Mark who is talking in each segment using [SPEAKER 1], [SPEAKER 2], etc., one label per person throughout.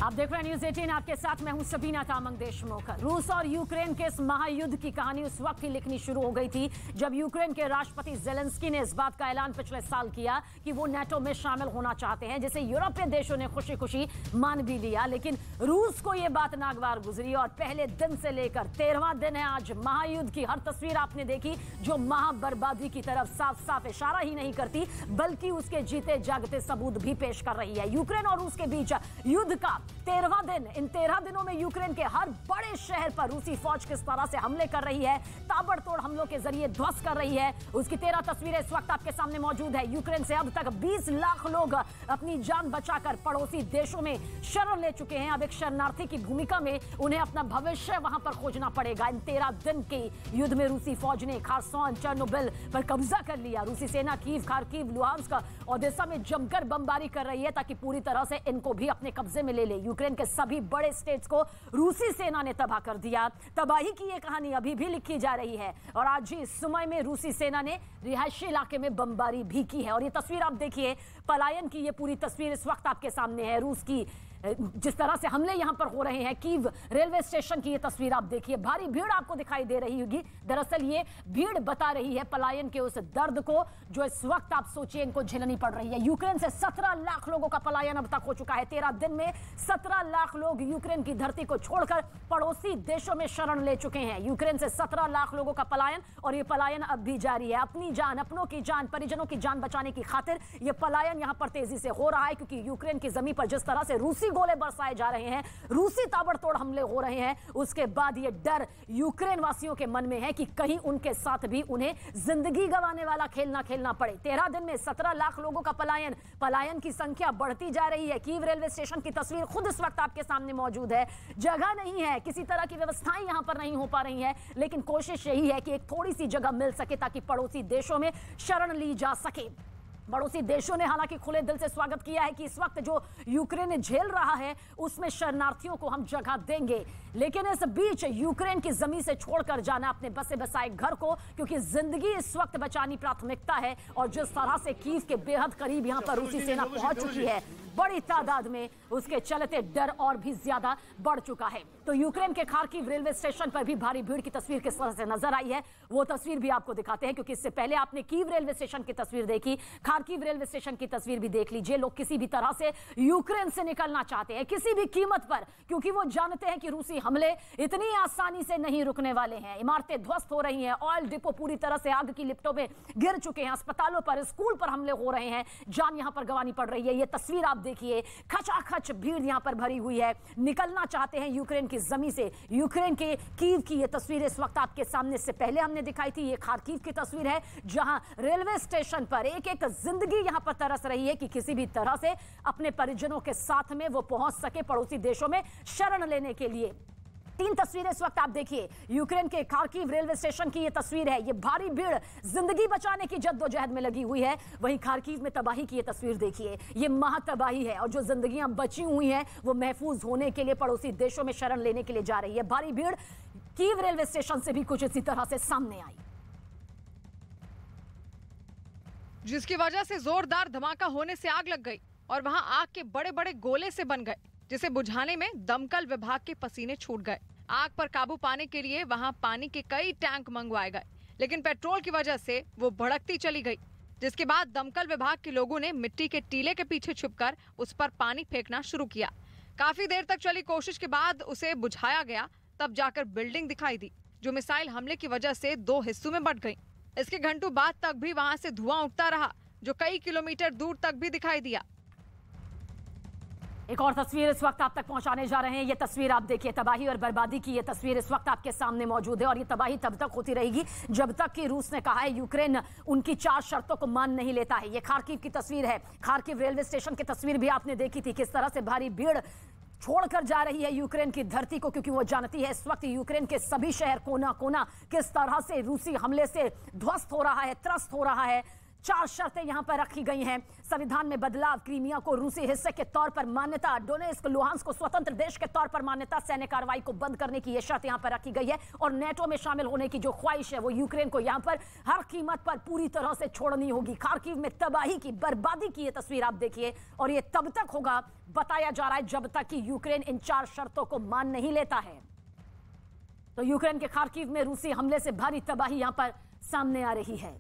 [SPEAKER 1] आप देख रहे हैं न्यूज़ 18, आपके साथ मैं हूं सबीना तामंग देशमुख। रूस और यूक्रेन के इस महायुद्ध की कहानी उस वक्त ही लिखनी शुरू हो गई थी जब यूक्रेन के राष्ट्रपति ज़ेलेंस्की ने इस बात का ऐलान पिछले साल किया कि वो नाटो में शामिल होना चाहते हैं, जिसे यूरोपीय देशों ने खुशी खुशी मान भी लिया। लेकिन रूस को यह बात नागवार गुजरी और पहले दिन से लेकर 13वां दिन है आज। महायुद्ध की हर तस्वीर आपने देखी जो महाबर्बादी की तरफ साफ साफ इशारा ही नहीं करती बल्कि उसके जीते जागते सबूत भी पेश कर रही है। यूक्रेन और रूस के बीच युद्ध का 13वां दिन। इन 13 दिनों में यूक्रेन के हर बड़े शहर पर रूसी फौज किस तरह से हमले कर रही है, ताबड़तोड़ हमलों के जरिए ध्वस्त कर रही है, उसकी 13 तस्वीरें इस वक्त आपके सामने मौजूद है। यूक्रेन से अब तक 20 लाख लोग अपनी जान बचाकर पड़ोसी देशों में शरण ले चुके हैं। अब एक शरणार्थी की भूमिका में उन्हें अपना भविष्य वहां पर खोजना पड़ेगा। इन 13 दिन के युद्ध में रूसी फौज ने खारसन, चेर्नोबिल पर कब्जा कर लिया। रूसी सेना कीव, खार्किव, लुहांस्क, ओडेसा में जमकर बमबारी कर रही है ताकि पूरी तरह से इनको भी अपने कब्जे में ले ले। यूक्रेन के सभी बड़े स्टेट्स को रूसी सेना ने तबाह कर दिया। तबाही की यह कहानी अभी भी लिखी जा रही है और आज ही इस समय में रूसी सेना ने रिहायशी इलाके में बमबारी भी की है। और ये तस्वीर आप देखिए, पलायन की ये पूरी तस्वीर इस वक्त आपके सामने है। रूस की जिस तरह से हमले यहां पर हो रहे हैं, कीव रेलवे स्टेशन की ये तस्वीर आप देखिए, भारी भीड़ आपको दिखाई दे रही होगी। दरअसल ये भीड़ बता रही है पलायन के उस दर्द को जो इस वक्त आप सोचिए इनको झेलनी पड़ रही है। यूक्रेन से 17 लाख लोगों का पलायन अब तक हो चुका है। 13 दिन में 17 लाख लोग यूक्रेन की धरती को छोड़कर पड़ोसी देशों में शरण ले चुके हैं। यूक्रेन से 17 लाख लोगों का पलायन और ये पलायन अब भी जारी है। अपनी जान, अपनों की जान, परिजनों की जान बचाने की खातिर ये पलायन यहां पर तेजी से हो रहा है क्योंकि यूक्रेन की जमीन पर जिस तरह से रूसी गोले बरसाए जा रहे हैं, रूसी ताबड़तोड़ हमले हो रहे हैं, उसके बाद यह डर यूक्रेन वासियों के मन में है कि कहीं उनके साथ भी उन्हें जिंदगी गंवाने वाला खेल ना खेलना पड़े। 13 दिन में 17 लाख लोगों का पलायन की संख्या बढ़ती जा रही है। कीव रेलवे स्टेशन की तस्वीर खुद इस वक्त आपके सामने मौजूद है। जगह नहीं है, किसी तरह की व्यवस्थाएं यहां पर नहीं हो पा रही हैं, लेकिन कोशिश यही है कि एक थोड़ी सी जगह मिल सके ताकि पड़ोसी देशों में शरण ली जा सके। पड़ोसी देशों ने हालांकि खुले दिल से स्वागत किया है कि इस वक्त जो यूक्रेन झेल रहा है उसमें शरणार्थियों को हम जगह देंगे, लेकिन इस बीच यूक्रेन की जमीन से छोड़कर जाना अपने बसे बसाए घर को, क्योंकि जिंदगी इस वक्त बचानी प्राथमिकता है। और जिस तरह से कीव के बेहद करीब यहां पर रूसी सेना पहुंच चुकी है, बड़ी तादाद में, उसके चलते डर और भी ज्यादा बढ़ चुका है। तो यूक्रेन के खार्किव रेलवे स्टेशन पर भी भारी भीड़ की तस्वीर किस तरह से नजर आई है वो तस्वीर भी आपको दिखाते हैं, क्योंकि इससे पहले आपने कीव रेलवे स्टेशन की तस्वीर देखी, खार्किव रेलवे स्टेशन की तस्वीर भी देख लीजिए। लोग किसी भी तरह से यूक्रेन से निकलना चाहते हैं, किसी भी कीमत पर, क्योंकि वो जानते हैं कि रूसी हमले इतनी आसानी से नहीं रुकने वाले हैं। इमारतें ध्वस्त हो रही हैं, ऑयल डिपो पूरी तरह से आग की लिपटों में गिर चुके हैं, अस्पतालों पर, स्कूल पर हमले हो रहे हैं, जान यहां पर गंवानी पड़ रही है। ये तस्वीर आप देखिए, खचाखच भीड़ यहां पर भरी हुई है, निकलना चाहते हैं यूक्रेन की जमीन से। यूक्रेन के कीव की ये तस्वीर इस वक्त आपके सामने, से पहले हमने दिखाई थी, ये खार्किव की तस्वीर है जहां रेलवे स्टेशन पर एक एक जिंदगी यहां पर तरस रही है कि किसी भी तरह से अपने परिजनों के साथ में वो पहुंच सके पड़ोसी देशों में शरण लेने के लिए। 3 तस्वीरें इस वक्त आप देखिए, यूक्रेन के खार्किव रेलवे स्टेशन की ये तस्वीर है, ये भारी भीड़ जिंदगी बचाने की जद्दोजहद में लगी हुई है। वहीं खार्किव में तबाही की ये तस्वीर देखिए, ये महातबाही है और जो जिंदगियां बची हुई हैं वो महफूज होने के लिए पड़ोसी देशों में शरण लेने के लिए जा रही है। भारी भीड़ कीव रेलवे स्टेशन से भी कुछ इसी तरह से सामने आई,
[SPEAKER 2] जिसकी वजह से जोरदार धमाका होने से आग लग गई और वहां आग के बड़े बड़े गोले से बन गए, जिसे बुझाने में दमकल विभाग के पसीने छूट गए। आग पर काबू पाने के लिए वहां पानी के कई टैंक मंगवाए गए, लेकिन पेट्रोल की वजह से वो भड़कती चली गई, जिसके बाद दमकल विभाग के लोगों ने मिट्टी के टीले के पीछे छुपकर उस पर पानी फेंकना शुरू किया। काफी देर तक चली कोशिश के बाद उसे बुझाया गया, तब जाकर बिल्डिंग दिखाई दी, जो मिसाइल हमले की वजह से 2 हिस्सों में बंट गई। इसके घंटों बाद तक भी वहां से धुआं उठता रहा, जो कई किलोमीटर दूर तक भी दिखाई दिया।
[SPEAKER 1] एक और तस्वीर इस वक्त आप तक पहुंचाने जा रहे हैं। ये तस्वीर आप देखिए, तबाही और बर्बादी की ये तस्वीर इस वक्त आपके सामने मौजूद है और ये तबाही तब तक होती रहेगी जब तक कि रूस ने कहा है यूक्रेन उनकी 4 शर्तों को मान नहीं लेता है। ये खार्किव की तस्वीर है, खार्किव रेलवे स्टेशन की तस्वीर भी आपने देखी थी, किस तरह से भारी भीड़ छोड़कर जा रही है यूक्रेन की धरती को, क्योंकि वो जानती है इस वक्त यूक्रेन के सभी शहर कोना कोना किस तरह से रूसी हमले से ध्वस्त हो रहा है, त्रस्त हो रहा है। 4 शर्तें यहां पर रखी गई हैं। संविधान में बदलाव, क्रीमिया को रूसी हिस्से के तौर पर मान्यता, डोनेस्क लुहांस्क को स्वतंत्र देश के तौर पर मान्यता, सैन्य कार्रवाई को बंद करने की यह शर्त यहां पर रखी गई है और नेटो में शामिल होने की जो ख्वाहिश है वो यूक्रेन को यहां पर हर कीमत पर पूरी तरह से छोड़नी होगी। खार्किव में तबाही की, बर्बादी की यह तस्वीर आप देखिए और यह तब तक होगा, बताया जा रहा है, जब तक कि यूक्रेन इन 4 शर्तों को मान नहीं लेता है। तो यूक्रेन के खार्किव में रूसी हमले से भारी तबाही यहां पर सामने आ रही है।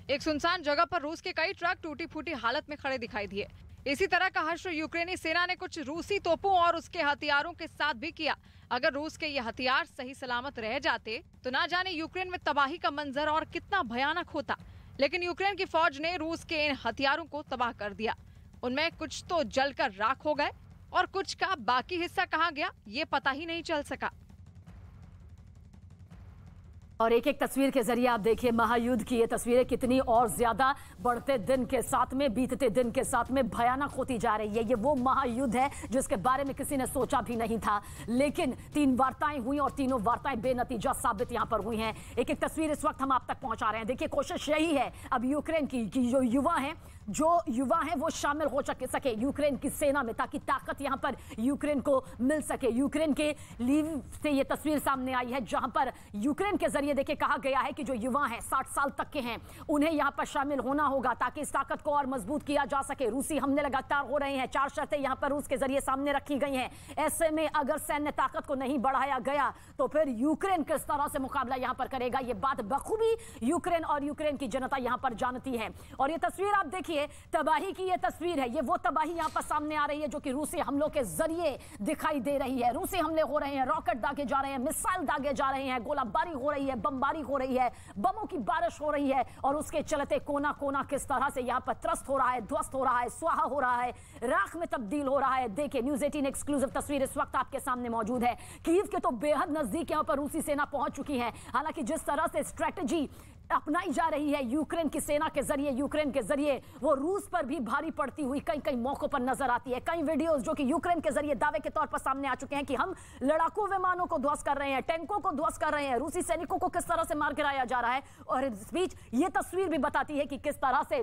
[SPEAKER 2] एक सुनसान जगह पर रूस के कई ट्रक टूटी फूटी हालत में खड़े दिखाई दिए। इसी तरह का हश्र यूक्रेनी सेना ने कुछ रूसी तोपों और उसके हथियारों के साथ भी किया। अगर रूस के ये हथियार सही सलामत रह जाते तो ना जाने यूक्रेन में तबाही का मंजर और कितना भयानक होता। लेकिन यूक्रेन की फौज ने रूस के इन हथियारों को तबाह कर दिया। उनमें कुछ तो जलकर राख हो गए और कुछ का बाकी हिस्सा कहाँ गया ये पता ही नहीं चल सका।
[SPEAKER 1] और एक एक तस्वीर के जरिए आप देखिए महायुद्ध की ये तस्वीरें कितनी और ज्यादा बढ़ते दिन के साथ में, बीतते दिन के साथ में भयानक होती जा रही है। ये वो महायुद्ध है जिसके बारे में किसी ने सोचा भी नहीं था, लेकिन 3 वार्ताएं हुई और तीनों वार्ताएं बेनतीजा साबित यहां पर हुई हैं। एक एक तस्वीर इस वक्त हम आप तक पहुंचा रहे हैं। देखिए कोशिश यही है अब यूक्रेन की कि जो युवा हैं वो शामिल हो सके यूक्रेन की सेना में, ताकि ताकत यहां पर यूक्रेन को मिल सके। यूक्रेन के लीव से ये तस्वीर सामने आई है जहां पर यूक्रेन के जरिए देखिए कहा गया है कि जो युवा हैं 60 साल तक के हैं उन्हें यहां पर शामिल होना होगा ताकि इस ताकत को और मजबूत किया जा सके। रूसी हमले लगातार हो रहे हैं, 4 शर्तें यहां पर रूस के जरिए सामने रखी गई हैं। ऐसे में अगर सैन्य ताकत को नहीं बढ़ाया गया तो फिर यूक्रेन किस तरह से मुकाबला यहां पर करेगा, ये बात बखूबी यूक्रेन और यूक्रेन की जनता यहां पर जानती है। और ये तस्वीर आप देखिए, तबाही की ये तस्वीर है, ये वो तबाही यहां पर सामने आ रही है जो कि रूसी हमलों के जरिए दिखाई दे रही है। रूसी हमले हो रहे हैं, रॉकेट दागे जा रहे हैं, मिसाइल दागे जा रहे हैं, गोलाबारी हो रही है, बमबारी हो रही है, बमों की बारिश हो रही है और उसके चलते कोना कोना किस तरह से यहां पर त्रस्त हो रहा है, ध्वस्त हो रहा है, स्वाहा हो रहा है, राख में तब्दील हो रहा है। देखिए न्यूज़ 18 एक्सक्लूसिव तस्वीर इस वक्त आपके सामने मौजूद है। कीव के तो बेहद नजदीक यहां पर रूसी सेना पहुंच चुकी है। हालांकि जिस तरह से स्ट्रेटजी अपनाई जा रही है यूक्रेन की सेना के जरिए, यूक्रेन के जरिए वो रूस पर भी भारी पड़ती हुई कई कई मौकों पर नजर आती है। कई वीडियोस जो कि यूक्रेन के जरिए दावे के तौर पर सामने आ चुके हैं कि हम लड़ाकू विमानों को ध्वस्त कर रहे हैं, टैंकों को ध्वस्त कर रहे हैं, रूसी सैनिकों को किस तरह से मार गिराया जा रहा है। और इस बीच ये तस्वीर भी बताती है कि किस तरह से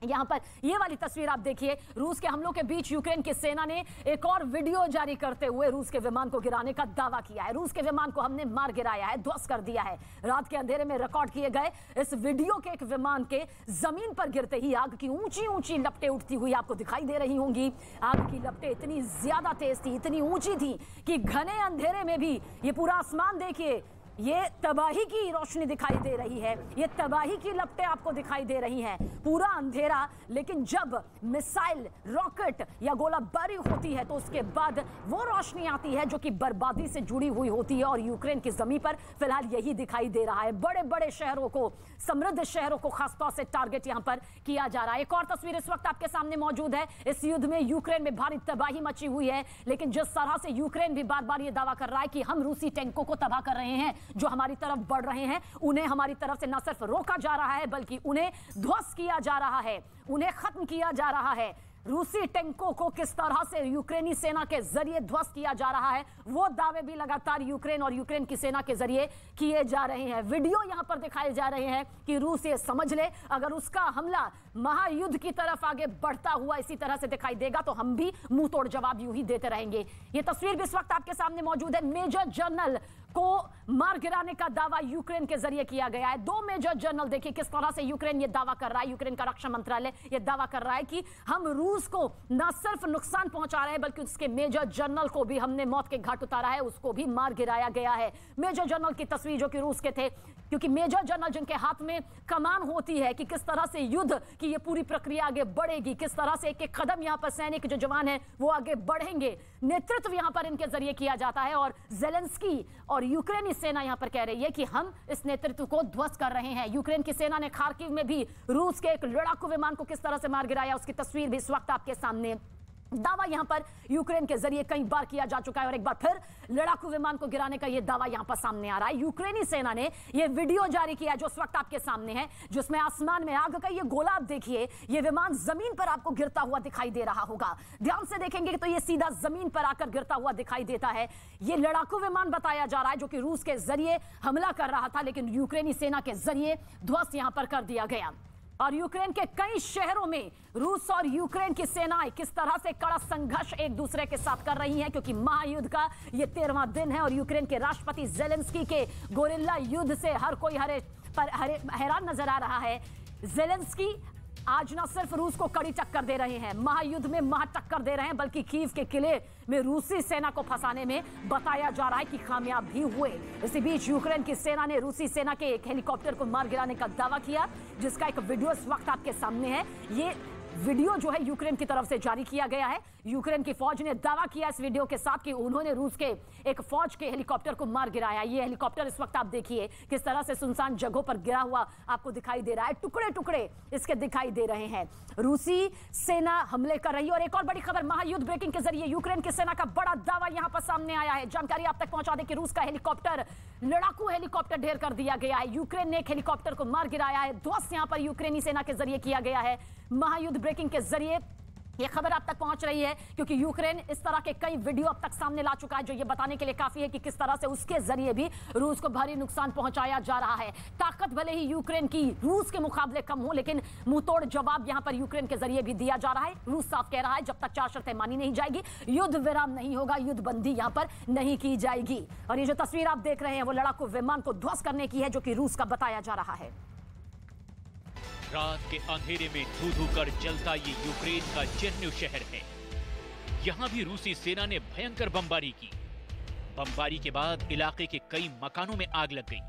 [SPEAKER 1] यहां पर ये वाली तस्वीर आप देखिए, रूस के हमलों के बीच यूक्रेन की सेना ने एक और वीडियो जारी करते हुए रूस के विमान को गिराने का दावा किया है। रूस के विमान को हमने मार गिराया है, ध्वस्त कर दिया है। रात के अंधेरे में रिकॉर्ड किए गए इस वीडियो के एक विमान के जमीन पर गिरते ही आग की ऊंची ऊंची लपटें उठती हुई आपको दिखाई दे रही होंगी। आग की लपटें इतनी ज्यादा तेज थी, इतनी ऊंची थी कि घने अंधेरे में भी ये पूरा आसमान देखिए, ये तबाही की रोशनी दिखाई दे रही है, ये तबाही की लपटें आपको दिखाई दे रही हैं, पूरा अंधेरा। लेकिन जब मिसाइल, रॉकेट या गोलाबारी होती है तो उसके बाद वो रोशनी आती है जो कि बर्बादी से जुड़ी हुई होती है और यूक्रेन की जमीन पर फिलहाल यही दिखाई दे रहा है। बड़े बड़े शहरों को, समृद्ध शहरों को खासतौर से टारगेट यहां पर किया जा रहा है। एक और तस्वीर इस वक्त आपके सामने मौजूद है। इस युद्ध में यूक्रेन में भारी तबाही मची हुई है, लेकिन जिस तरह से यूक्रेन भी बार बार ये दावा कर रहा है कि हम रूसी टैंकों को तबाह कर रहे हैं जो हमारी तरफ बढ़ रहे हैं, उन्हें हमारी तरफ से न सिर्फ रोका जा रहा है बल्कि उन्हें ध्वस्त किया जा रहा है, उन्हें खत्म किया जा रहा है। रूसी टैंकों को किस तरह से यूक्रेनी सेना के जरिए ध्वस्त किया जा रहा है, वो दावे भी लगातार यूक्रेन और यूक्रेन की सेना के जरिए किए जा रहे हैं। वीडियो यहां पर दिखाए जा रहे हैं कि रूस ये समझ ले अगर उसका हमला महायुद्ध की तरफ आगे बढ़ता हुआ इसी तरह से दिखाई देगा तो हम भी मुंह तोड़ जवाब यूं ही देते रहेंगे। ये तस्वीर भी इस वक्त आपके सामने मौजूद है। मेजर जनरल को मार गिराने का दावा यूक्रेन के जरिए किया गया है। 2 मेजर जनरल, देखिए किस तरह से यूक्रेन ये दावा कर रहा है, यूक्रेन का रक्षा मंत्रालय ये दावा कर रहा है कि हम रूस को न सिर्फ नुकसान पहुंचा रहे हैं बल्कि उसके मेजर जनरल को भी हमने मौत के घाट उतारा है, उसको भी मार गिराया गया है। मेजर जनरल की तस्वीर जो कि रूस के थे, क्योंकि मेजर जनरल जिनके हाथ में कमान होती है कि किस तरह से युद्ध की ये पूरी प्रक्रिया आगे बढ़ेगी, किस तरह से एक एक कदम यहां पर सैनिक जो जवान है वो आगे बढ़ेंगे, नेतृत्व यहां पर इनके जरिए किया जाता है। और जेलेंस्की और यूक्रेनी सेना यहां पर कह रही है कि हम इस नेतृत्व को ध्वस्त कर रहे हैं। यूक्रेन की सेना ने खार्किव में भी रूस के एक लड़ाकू विमान को किस तरह से मार गिराया उसकी तस्वीर भी इस वक्त आपके सामने दावा यहां पर यूक्रेन के जरिए कई बार किया जा चुका है और एक बार फिर लड़ाकू विमान को गिराने का यह दावा यहां पर सामने आ रहा है। यूक्रेनी सेना ने यह वीडियो जारी किया जो इस वक्त आपके सामने है, जिसमें आसमान में आग का यह गोला आप देखिए, यह विमान जमीन पर आपको गिरता हुआ दिखाई दे रहा होगा। ध्यान से देखेंगे तो यह सीधा जमीन पर आकर गिरता हुआ दिखाई देता है। यह लड़ाकू विमान बताया जा रहा है जो कि रूस के जरिए हमला कर रहा था, लेकिन यूक्रेनी सेना के जरिए ध्वस्त यहां पर कर दिया गया। और यूक्रेन के कई शहरों में रूस और यूक्रेन की सेनाएं किस तरह से कड़ा संघर्ष एक दूसरे के साथ कर रही हैं, क्योंकि महायुद्ध का ये 13वां दिन है और यूक्रेन के राष्ट्रपति जेलेंस्की के गोरिल्ला युद्ध से हर कोई हैरान नजर आ रहा है। जेलेंस्की आज न सिर्फ रूस को कड़ी टक्कर दे रहे हैं, महायुद्ध में महा टक्कर दे रहे हैं, बल्कि कीव के किले में रूसी सेना को फंसाने में बताया जा रहा है कि कामयाब भी हुए। इसी बीच यूक्रेन की सेना ने रूसी सेना के एक हेलीकॉप्टर को मार गिराने का दावा किया, जिसका एक वीडियो इस वक्त आपके सामने है। ये वीडियो जो है यूक्रेन की तरफ से जारी किया गया है। यूक्रेन की फौज ने दावा किया इस वीडियो के साथ कि उन्होंने रूस के एक फौज के हेलीकॉप्टर को मार गिराया। ये हेलीकॉप्टर इस वक्त आप देखिए किस तरह से सुनसान जगहों पर गिरा हुआ आपको दिखाई दे रहा है, टुकड़े टुकड़े इसके दिखाई दे रहे हैं। रूसी सेना हमले कर रही है। और एक और बड़ी खबर महायुद्ध ब्रेकिंग के जरिए यूक्रेन की सेना का बड़ा दावा यहां पर सामने आया है। जानकारी आप तक पहुंचा दें कि रूस का हेलीकॉप्टर लड़ाकू हेलीकॉप्टर ढेर कर दिया गया है। यूक्रेन ने एक हेलीकॉप्टर को मार गिराया है। ध्वस्त यहां पर यूक्रेनी सेना के जरिए किया गया है। महायुद्ध ब्रेकिंग के जरिए यह खबर आप तक पहुंच रही है, क्योंकि यूक्रेन इस तरह के कई वीडियो अब तक सामने ला चुका है जो ये बताने के लिए काफी है कि किस तरह से उसके जरिए भी रूस को भारी नुकसान पहुंचाया जा रहा है। ताकत भले ही यूक्रेन की रूस के मुकाबले कम हो, लेकिन मुंहतोड़ जवाब यहां पर यूक्रेन के जरिए भी दिया जा रहा है। रूस साफ कह रहा है जब तक 4 शर्तें मानी नहीं जाएगी, युद्ध विराम नहीं होगा, युद्ध बंदी यहां पर नहीं की जाएगी। और ये जो तस्वीर आप देख रहे हैं वो लड़ाकू विमान को ध्वस्त करने की है, जो कि रूस का बताया जा रहा है।
[SPEAKER 3] रात के अंधेरे में धू-धू कर जलता ये यूक्रेन का चेर्निव शहर है। यहाँ भी रूसी सेना ने भयंकर बमबारी की। बमबारी के बाद इलाके के कई मकानों में आग लग गई।